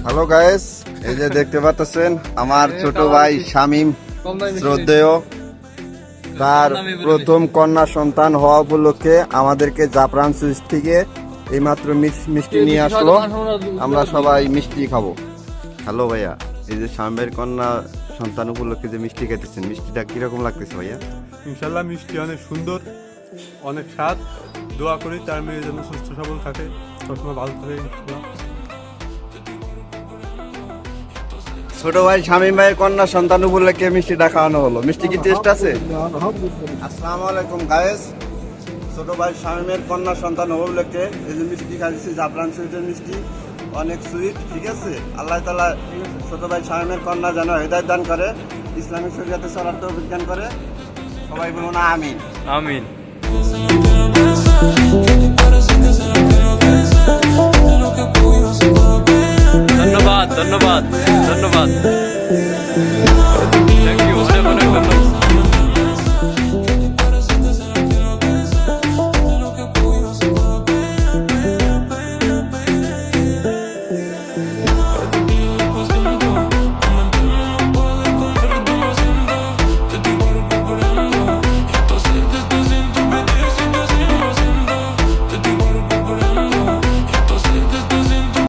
Hello guys, এই যে দেখতে পাচ্ছেন আমার ছোট ভাই শামীম শ্রদ্ধেয়, তার প্রথম কন্যা সন্তান হওয়া উপলক্ষে আমাদেরকে জাফরান সুইচ থেকে এইমাত্র মিষ্টি নিয়ে আসলো। আমরা সবাই মিষ্টি খাবো। হ্যালো ভাইয়া, এই যে শামীম ভাইয়ের কন্যা সন্তান উপলক্ষে যে মিষ্টি খাইতেছেন, মিষ্টিটা কিরকম লাগতেছে ভাইয়া? ইনশাল্লাহ মিষ্টি অনেক সুন্দর, অনেক স্বাদ। দোয়া করি তার মেয়ে যেন সুস্থ সবল থাকে, সবসময় ভালো থাকে ইনশাল্লাহ। ছোট ভাই শামীম ভাইয়ের কন্যা সন্তান উপলক্ষে মিষ্টিটা খাওয়ানো হলো। মিষ্টি কি টেস্ট আছে? আসসালামু আলাইকুম গাইস, ছোট ভাই শামীমের কন্যা সন্তান উপলক্ষে এই যে মিষ্টি খাইছি, জাফরান সুইটের মিষ্টি, অনেক সুইট। ঠিক আছে, আল্লাহ তাআলা ছোট ভাই শামীমের কন্যা যেন হেদায়েত দান করে, ইসলামিক শরীয়তে চলার তৌফিক দান করে। সবাই বলুন আমিন। আমিন।